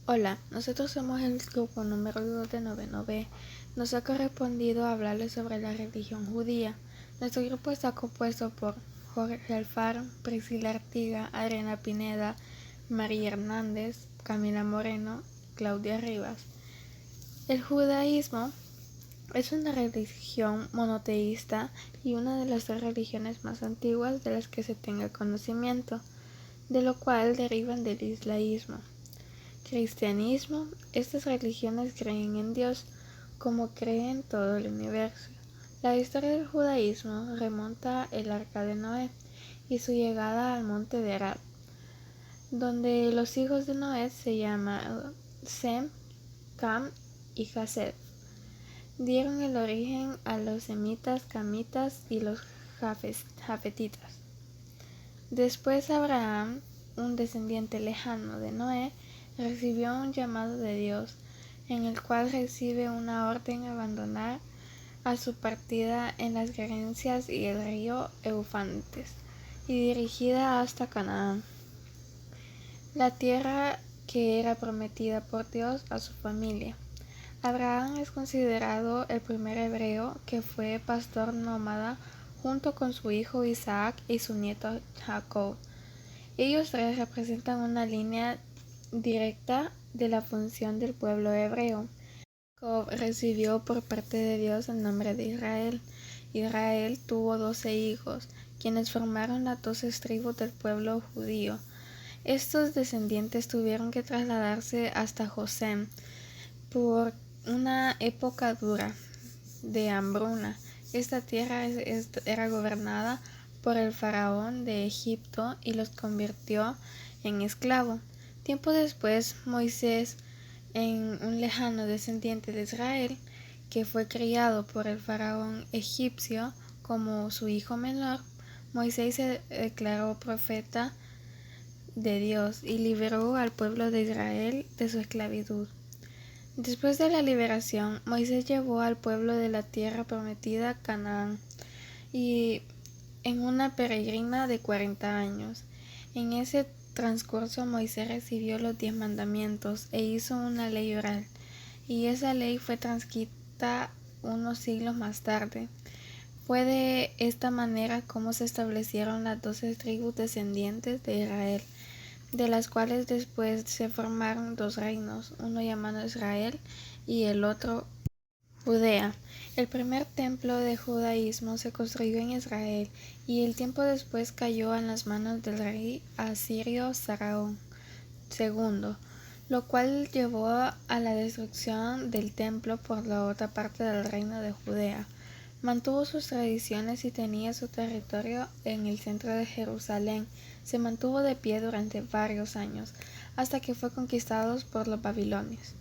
Hola, nosotros somos el grupo número 2 de noveno B. Nos ha correspondido hablarles sobre la religión judía. Nuestro grupo está compuesto por Jorge Alfaro, Priscila Artiga, Adriana Pineda, María Hernández, Camila Moreno, Claudia Rivas. El judaísmo es una religión monoteísta y una de las tres religiones más antiguas de las que se tenga conocimiento, de lo cual derivan del islamismo. Cristianismo. Estas religiones creen en Dios como creen todo el universo. La historia del judaísmo remonta el arca de Noé y su llegada al monte de Arad, donde los hijos de Noé se llaman Sem, Cam y Jafet. Dieron el origen a los semitas, camitas y los jafetitas. Después Abraham, un descendiente lejano de Noé, recibió un llamado de Dios, en el cual recibe una orden a abandonar a su partida en las Gerencias y el río Éufrates, y dirigida hasta Canaán, la tierra que era prometida por Dios a su familia. Abraham es considerado el primer hebreo que fue pastor nómada junto con su hijo Isaac y su nieto Jacob. Ellos tres representan una línea directa de la función del pueblo hebreo. Jacob recibió por parte de Dios el nombre de Israel. Israel tuvo 12 hijos, quienes formaron las 12 tribus del pueblo judío. Estos descendientes tuvieron que trasladarse hasta Gosén por una época dura de hambruna. Esta tierra era gobernada por el faraón de Egipto y los convirtió en esclavos. Tiempo después, Moisés, un lejano descendiente de Israel, que fue criado por el faraón egipcio como su hijo menor, Moisés se declaró profeta de Dios y liberó al pueblo de Israel de su esclavitud. Después de la liberación, Moisés llevó al pueblo de la tierra prometida Canaán y en una peregrina de 40 años. En ese transcurso Moisés recibió los 10 mandamientos e hizo una ley oral, y esa ley fue transcrita unos siglos más tarde. Fue de esta manera como se establecieron las 12 tribus descendientes de Israel, de las cuales después se formaron dos reinos, uno llamado Israel y el otro Judea. El primer templo de judaísmo se construyó en Israel y el tiempo después cayó en las manos del rey asirio Sargón II, lo cual llevó a la destrucción del templo por la otra parte del reino de Judea. Mantuvo sus tradiciones y tenía su territorio en el centro de Jerusalén. Se mantuvo de pie durante varios años, hasta que fue conquistado por los babilonios.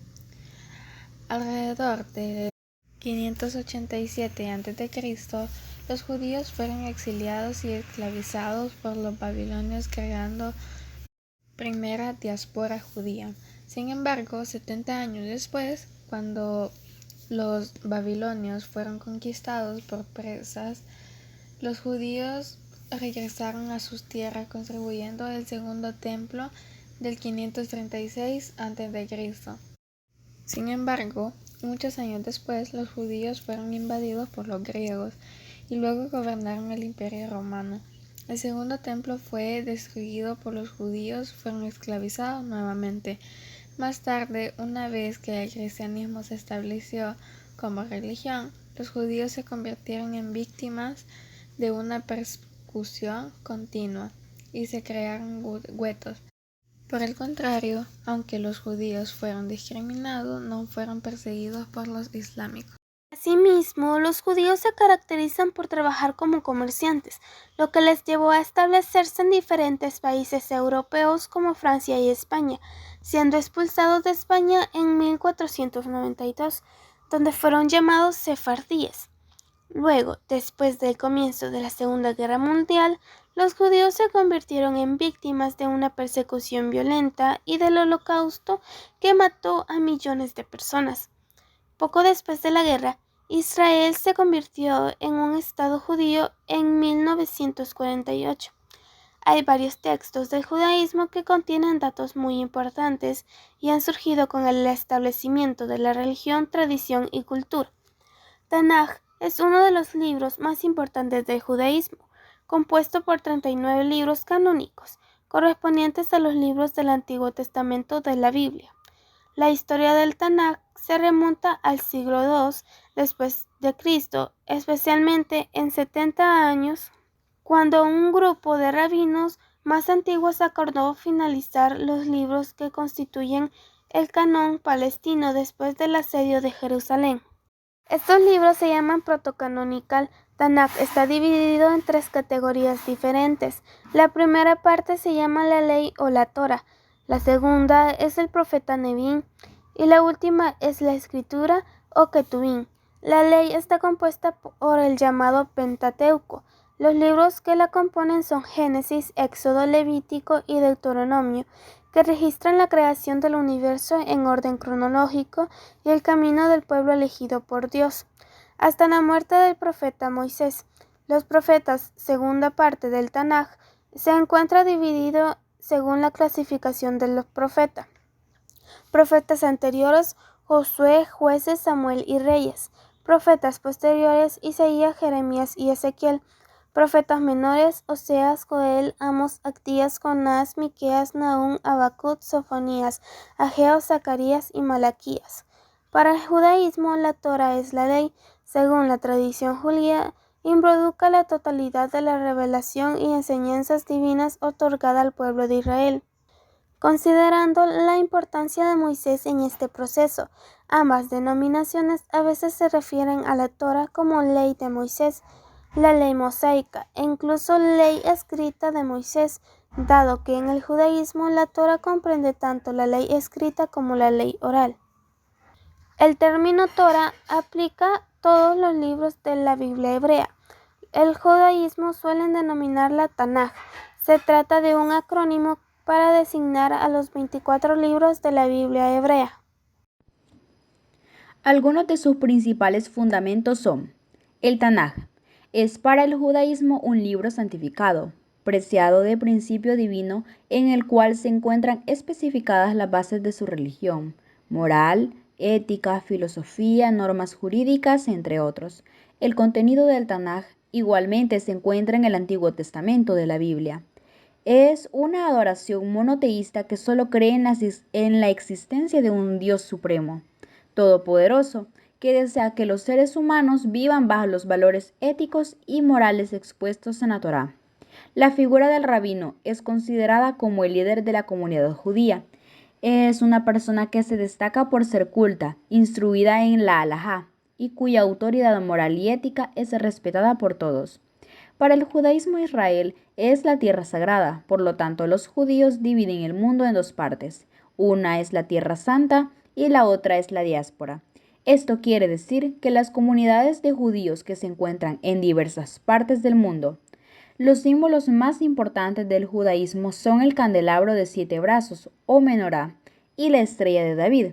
Alrededor de 587 a.C., los judíos fueron exiliados y esclavizados por los babilonios, creando primera diáspora judía. Sin embargo, 70 años después, cuando los babilonios fueron conquistados por persas, los judíos regresaron a sus tierras construyendo el segundo templo del 536 a.C. Sin embargo, muchos años después, los judíos fueron invadidos por los griegos y luego gobernaron el Imperio Romano. El segundo templo fue destruido por los judíos, fueron esclavizados nuevamente. Más tarde, una vez que el cristianismo se estableció como religión, los judíos se convirtieron en víctimas de una persecución continua y se crearon guetos. Por el contrario, aunque los judíos fueron discriminados, no fueron perseguidos por los islámicos. Asimismo, los judíos se caracterizan por trabajar como comerciantes, lo que les llevó a establecerse en diferentes países europeos como Francia y España, siendo expulsados de España en 1492, donde fueron llamados sefardíes. Luego, después del comienzo de la Segunda Guerra Mundial, los judíos se convirtieron en víctimas de una persecución violenta y del Holocausto que mató a millones de personas. Poco después de la guerra, Israel se convirtió en un estado judío en 1948. Hay varios textos del judaísmo que contienen datos muy importantes y han surgido con el establecimiento de la religión, tradición y cultura. Tanaj es uno de los libros más importantes del judaísmo, compuesto por 39 libros canónicos, correspondientes a los libros del Antiguo Testamento de la Biblia. La historia del Tanaj se remonta al siglo II después de Cristo, especialmente en 70 años, cuando un grupo de rabinos más antiguos acordó finalizar los libros que constituyen el canon palestino después del asedio de Jerusalén. Estos libros se llaman protocanonical. Tanaj está dividido en 3 categorías diferentes. La primera parte se llama la ley o la Torah, la segunda es el profeta Nevi'im y la última es la escritura o Ketuvim. La ley está compuesta por el llamado Pentateuco. Los libros que la componen son Génesis, Éxodo, Levítico y Deuteronomio, que registran la creación del universo en orden cronológico y el camino del pueblo elegido por Dios, hasta la muerte del profeta Moisés. Los profetas, segunda parte del Tanaj, se encuentra dividido según la clasificación de los profetas. Profetas anteriores: Josué, Jueces, Samuel y Reyes. Profetas posteriores: Isaías, Jeremías y Ezequiel. Profetas menores: Oseas, Joel, Amos, Abdías, Jonás, Miqueas, Nahum, Habacuc, Sofonías, Ageo, Zacarías y Malaquías. Para el judaísmo, la Torah es la ley. Según la tradición judía, involucra la totalidad de la revelación y enseñanzas divinas otorgada al pueblo de Israel. Considerando la importancia de Moisés en este proceso, ambas denominaciones a veces se refieren a la Torah como ley de Moisés, la ley mosaica e incluso ley escrita de Moisés, dado que en el judaísmo la Torah comprende tanto la ley escrita como la ley oral. El término Torah aplica todos los libros de la Biblia hebrea. El judaísmo suelen denominarla Tanaj. Se trata de un acrónimo para designar a los 24 libros de la Biblia hebrea. Algunos de sus principales fundamentos son: el Tanaj es para el judaísmo un libro santificado, preciado de principio divino, en el cual se encuentran especificadas las bases de su religión, moral, ética, filosofía, normas jurídicas, entre otros. El contenido del Tanaj igualmente se encuentra en el Antiguo Testamento de la Biblia. Es una adoración monoteísta que solo cree en la existencia de un Dios supremo, todopoderoso, que desea que los seres humanos vivan bajo los valores éticos y morales expuestos en la Torá. La figura del rabino es considerada como el líder de la comunidad judía. Es una persona que se destaca por ser culta, instruida en la halajá, y cuya autoridad moral y ética es respetada por todos. Para el judaísmo, Israel es la tierra sagrada, por lo tanto los judíos dividen el mundo en 2 partes. Una es la tierra santa y la otra es la diáspora. Esto quiere decir que las comunidades de judíos que se encuentran en diversas partes del mundo. Los símbolos más importantes del judaísmo son el candelabro de 7 brazos o menorá y la estrella de David,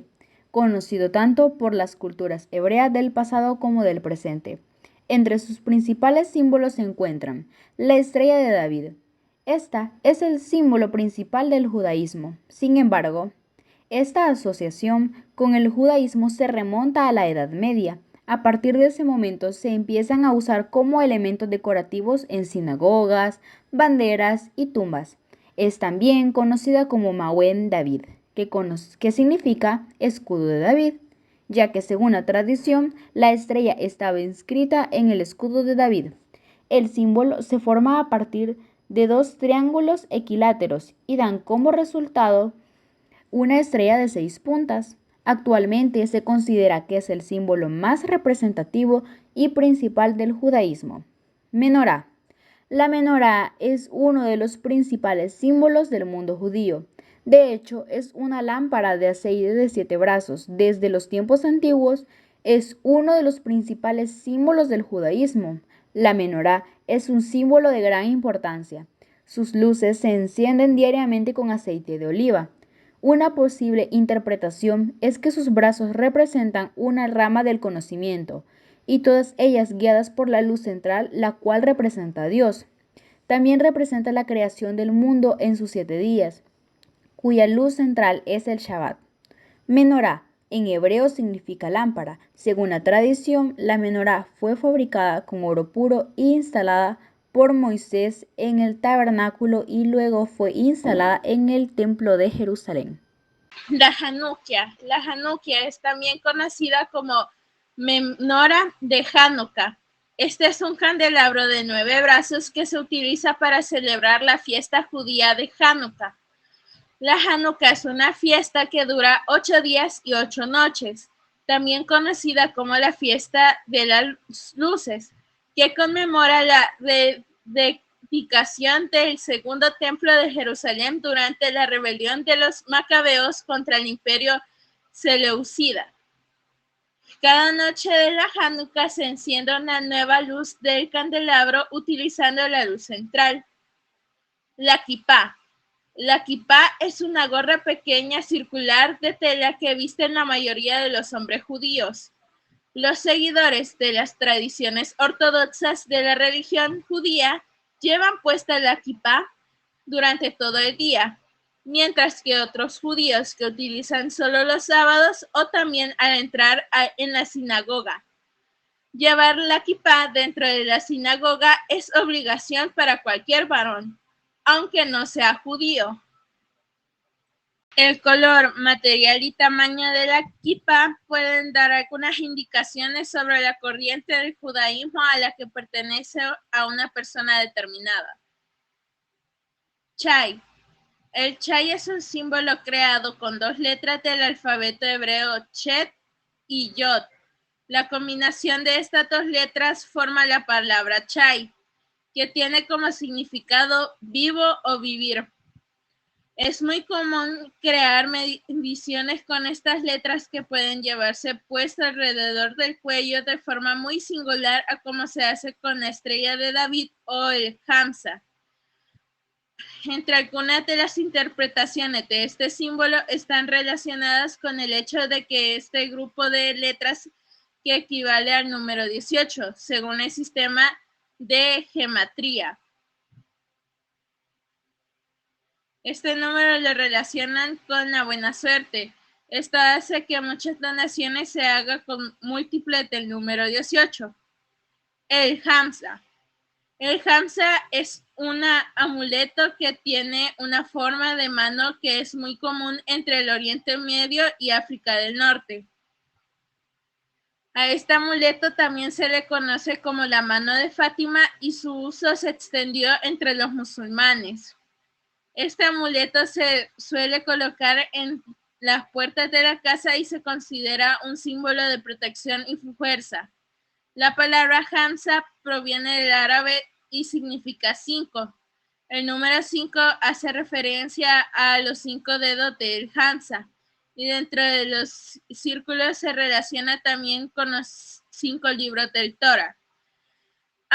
conocido tanto por las culturas hebreas del pasado como del presente. Entre sus principales símbolos se encuentran la estrella de David. Esta es el símbolo principal del judaísmo. Sin embargo, esta asociación con el judaísmo se remonta a la Edad Media. A partir de ese momento se empiezan a usar como elementos decorativos en sinagogas, banderas y tumbas. Es también conocida como Magen David, que significa escudo de David, ya que según la tradición, la estrella estaba inscrita en el escudo de David. El símbolo se forma a partir de 2 triángulos equiláteros y dan como resultado una estrella de 6 puntas. Actualmente se considera que es el símbolo más representativo y principal del judaísmo. Menorá. La menorá es uno de los principales símbolos del mundo judío. De hecho, es una lámpara de aceite de 7 brazos. Desde los tiempos antiguos, es uno de los principales símbolos del judaísmo. La menorá es un símbolo de gran importancia. Sus luces se encienden diariamente con aceite de oliva. Una posible interpretación es que sus brazos representan una rama del conocimiento, y todas ellas guiadas por la luz central, la cual representa a Dios. También representa la creación del mundo en sus 7 días, cuya luz central es el Shabbat. Menorá, en hebreo significa lámpara. Según la tradición, la menorá fue fabricada con oro puro e instalada por Moisés en el tabernáculo y luego fue instalada en el templo de Jerusalén. La Hanukkah. La Hanukkah es también conocida como Menorá de Hanukkah. Este es un candelabro de 9 brazos que se utiliza para celebrar la fiesta judía de Hanukkah. La Hanukkah es una fiesta que dura 8 días y 8 noches, también conocida como la fiesta de las luces, que conmemora la dedicación del segundo templo de Jerusalén durante la rebelión de los macabeos contra el imperio seleucida. Cada noche de la Hanukkah se enciende una nueva luz del candelabro utilizando la luz central. La kipá. La kipá es una gorra pequeña circular de tela que visten la mayoría de los hombres judíos. Los seguidores de las tradiciones ortodoxas de la religión judía llevan puesta la kipá durante todo el día, mientras que otros judíos que utilizan solo los sábados o también al entrar en la sinagoga. Llevar la kipá dentro de la sinagoga es obligación para cualquier varón, aunque no sea judío. El color, material y tamaño de la kipá pueden dar algunas indicaciones sobre la corriente del judaísmo a la que pertenece a una persona determinada. Chai. El chai es un símbolo creado con 2 letras del alfabeto hebreo Chet y Yod. La combinación de estas 2 letras forma la palabra chai, que tiene como significado vivo o vivir. Es muy común crear mediciones con estas letras que pueden llevarse puestas alrededor del cuello de forma muy singular a como se hace con la estrella de David o el Hamza. Entre algunas de las interpretaciones de este símbolo están relacionadas con el hecho de que este grupo de letras que equivale al número 18, según el sistema de gematría. Este número lo relacionan con la buena suerte. Esto hace que muchas donaciones se hagan con múltiples del número 18. El Hamza. El Hamza es un amuleto que tiene una forma de mano que es muy común entre el Oriente Medio y África del Norte. A este amuleto también se le conoce como la mano de Fátima y su uso se extendió entre los musulmanes. Este amuleto se suele colocar en las puertas de la casa y se considera un símbolo de protección y fuerza. La palabra Hamza proviene del árabe y significa 5. El número 5 hace referencia a los 5 dedos del Hamza y dentro de los círculos se relaciona también con los 5 libros del Torá.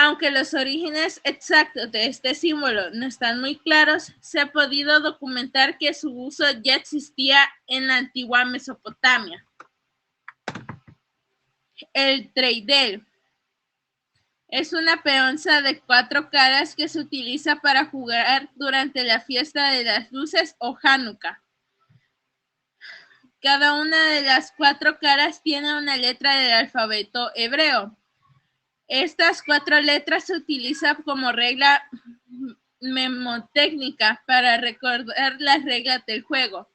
Aunque los orígenes exactos de este símbolo no están muy claros, se ha podido documentar que su uso ya existía en la antigua Mesopotamia. El treidel es una peonza de 4 caras que se utiliza para jugar durante la fiesta de las luces o Hanukkah. Cada una de las 4 caras tiene una letra del alfabeto hebreo. Estas 4 letras se utilizan como regla mnemotécnica para recordar las reglas del juego.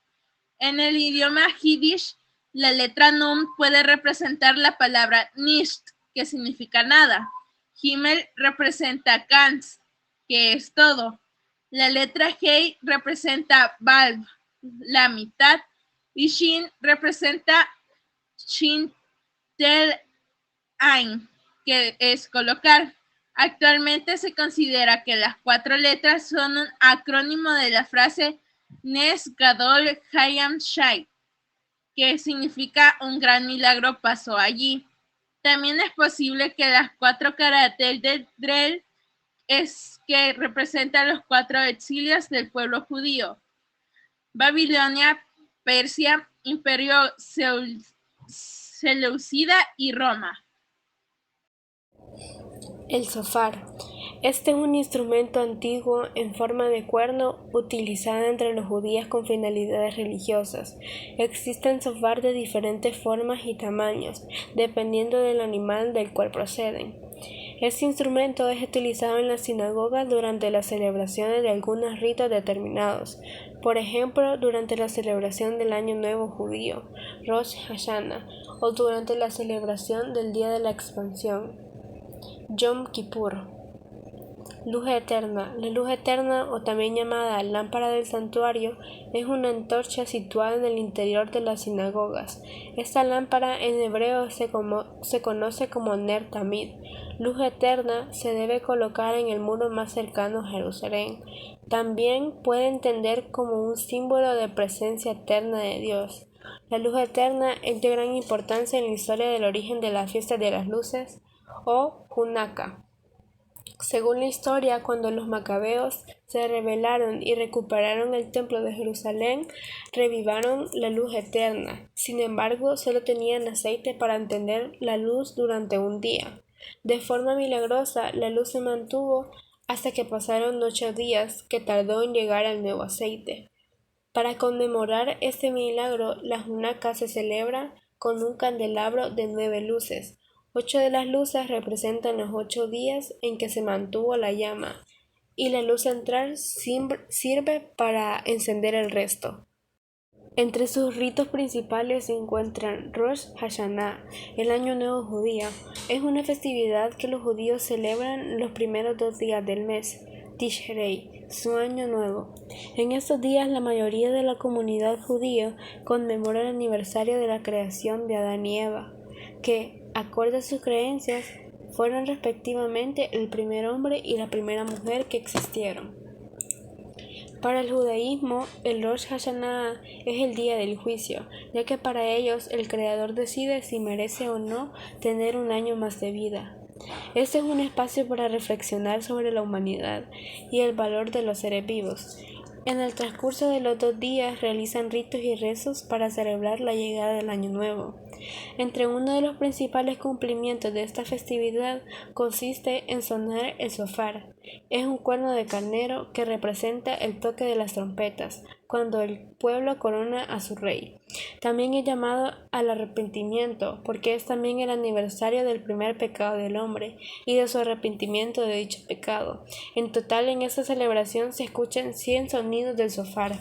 En el idioma yiddish, la letra Nun puede representar la palabra nicht, que significa nada. Gimel representa ganz, que es todo. La letra Hei representa valv, la mitad, y Shin representa Shin tel Ein, que es colocar. Actualmente se considera que las 4 letras son un acrónimo de la frase Nes Gadol Hayam Shai, que significa un gran milagro pasó allí. También es posible que las 4 caracteres del Drel es que representan los 4 exilios del pueblo judío: Babilonia, Persia, Imperio Seleucida y Roma. El sofar. Este es un instrumento antiguo en forma de cuerno utilizado entre los judíos con finalidades religiosas. Existen sofá de diferentes formas y tamaños, dependiendo del animal del cual proceden. Este instrumento es utilizado en las sinagogas durante las celebraciones de algunos ritos determinados, por ejemplo, durante la celebración del Año Nuevo Judío, Rosh Hashanah, o durante la celebración del Día de la Expansión, Yom Kippur. Luz eterna. La luz eterna, o también llamada lámpara del santuario, es una antorcha situada en el interior de las sinagogas. Esta lámpara en hebreo se conoce como Ner Tamid. Luz eterna se debe colocar en el muro más cercano a Jerusalén. También puede entender como un símbolo de presencia eterna de Dios. La luz eterna es de gran importancia en la historia del origen de la fiesta de las luces, o Hanukkah. Según la historia, cuando los macabeos se rebelaron y recuperaron el templo de Jerusalén, revivaron la luz eterna. Sin embargo, solo tenían aceite para encender la luz durante un día. De forma milagrosa, la luz se mantuvo hasta que pasaron 8 días, que tardó en llegar el nuevo aceite. Para conmemorar este milagro, la Hanukkah se celebra con un candelabro de 9 luces. 8 de las luces representan los 8 días en que se mantuvo la llama, y la luz central sirve para encender el resto. Entre sus ritos principales se encuentran Rosh Hashanah, el Año Nuevo Judío. Es una festividad que los judíos celebran los primeros 2 días del mes, Tishrei, su Año Nuevo. En estos días la mayoría de la comunidad judía conmemora el aniversario de la creación de Adán y Eva, que, acorde a sus creencias, fueron respectivamente el primer hombre y la primera mujer que existieron. Para el judaísmo, el Rosh Hashanah es el día del juicio, ya que para ellos el Creador decide si merece o no tener un año más de vida. Este es un espacio para reflexionar sobre la humanidad y el valor de los seres vivos. En el transcurso de los 2 días realizan ritos y rezos para celebrar la llegada del Año Nuevo. Entre uno de los principales cumplimientos de esta festividad consiste en sonar el shofar. Es un cuerno de carnero que representa el toque de las trompetas, cuando el pueblo corona a su rey. También es llamado al arrepentimiento, porque es también el aniversario del primer pecado del hombre y de su arrepentimiento de dicho pecado. En total, en esta celebración se escuchan 100 sonidos del shofar.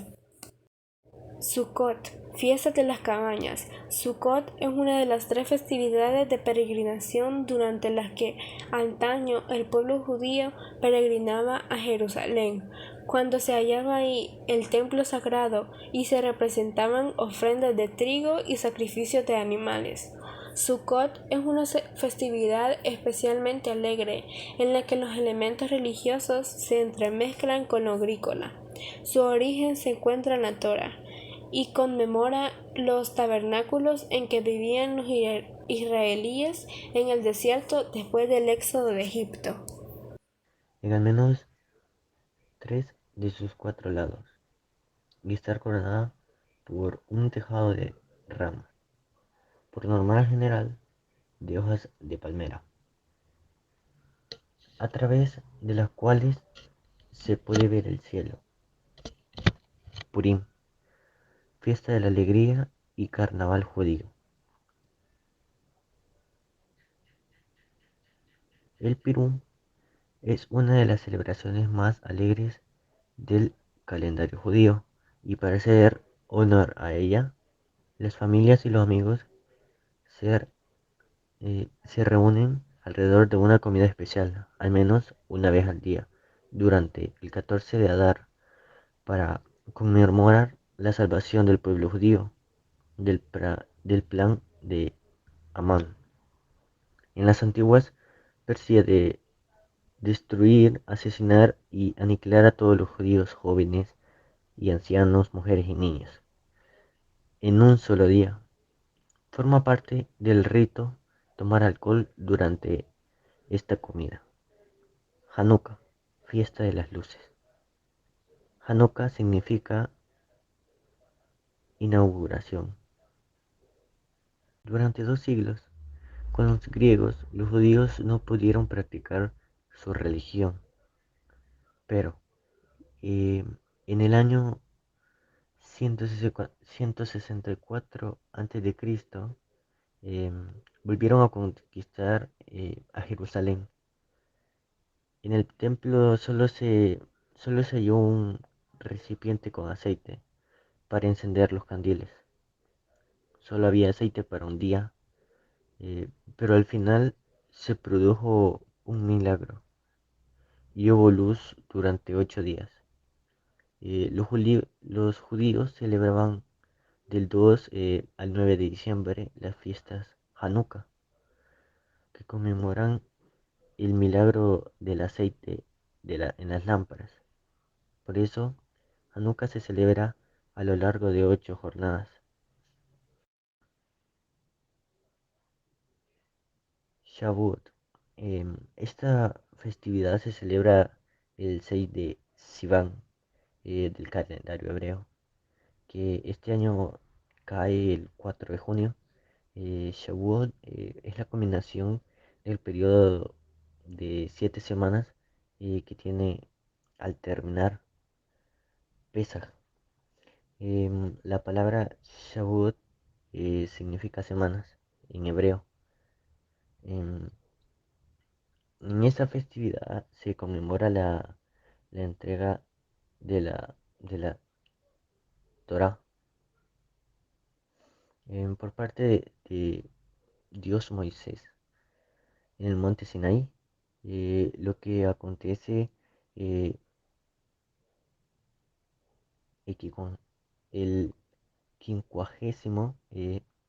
Sukkot, fiesta de las cabañas. Sukkot es una de las 3 festividades de peregrinación durante las que antaño el pueblo judío peregrinaba a Jerusalén, cuando se hallaba ahí el templo sagrado y se representaban ofrendas de trigo y sacrificios de animales. Sukkot es una festividad especialmente alegre en la que los elementos religiosos se entremezclan con lo agrícola. Su origen se encuentra en la Torá y conmemora los tabernáculos en que vivían los israelíes en el desierto después del éxodo de Egipto. En al menos 3 de sus 4 lados, y estar coronada por un tejado de ramas, por norma general de hojas de palmera, a través de las cuales se puede ver el cielo. Purim, fiesta de la alegría y carnaval judío. El Purim es una de las celebraciones más alegres del calendario judío, y para hacer honor a ella, las familias y los amigos se reúnen alrededor de una comida especial, al menos una vez al día, durante el 14 de Adar, para conmemorar la salvación del pueblo judío del plan de Amán en las antiguas Persia de destruir, asesinar y aniquilar a todos los judíos jóvenes y ancianos, mujeres y niños, en un solo día. Forma parte del rito tomar alcohol durante esta comida. Hanukkah, fiesta de las luces. Hanukkah significa inauguración. Durante 2 siglos, con los griegos, los judíos no pudieron practicar su religión, Pero en el año 164 a.C., volvieron a conquistar a Jerusalén. En el templo solo se halló un recipiente con aceite para encender los candiles. Solo había aceite para un día, pero al final se produjo un milagro y hubo luz durante 8 días. Los judíos celebraban del 2 al 9 de diciembre las fiestas Hanukkah, que conmemoran el milagro del aceite en las lámparas. Por eso, Hanukkah se celebra a lo largo de 8 jornadas. Shavuot. Esta festividad se celebra el 6 de Sivan del calendario hebreo, que este año cae el 4 de junio. Shavuot es la combinación del periodo de 7 semanas que tiene al terminar Pesaj. La palabra Shavuot significa semanas en hebreo. Em, en esta festividad se conmemora la entrega de la Torá por parte de Dios Moisés en el monte Sinaí. Lo que acontece eh, que con el 50º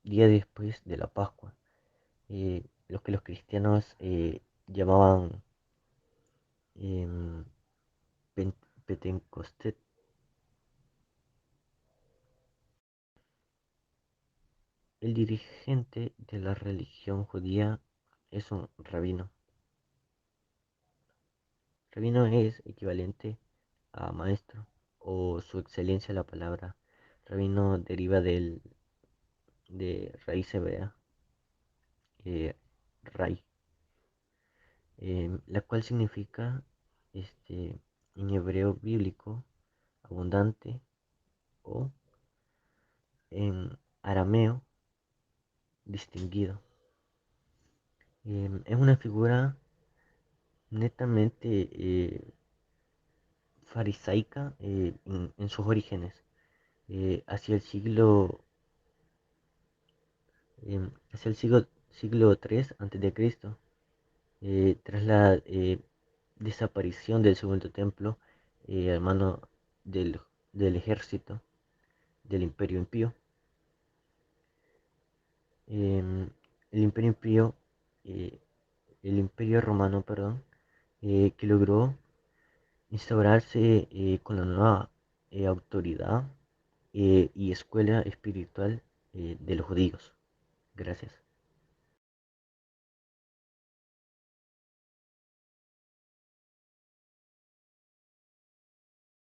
día después de la Pascua, lo que los cristianos llamaban em, Pentecostés. El dirigente de la religión judía es un rabino. Rabino es equivalente a maestro o su excelencia. La palabra rabino deriva de raíz hebrea, eh, ray, la cual significa en hebreo bíblico abundante, o en arameo distinguido. Es una figura netamente farisaica en sus orígenes, hacia el siglo III a.C., tras la desaparición del segundo templo a mano del, del ejército del Imperio Impío. El Imperio Impío, eh, el Imperio Romano, perdón, que logró instaurarse con la nueva autoridad y escuela espiritual de los judíos. Gracias.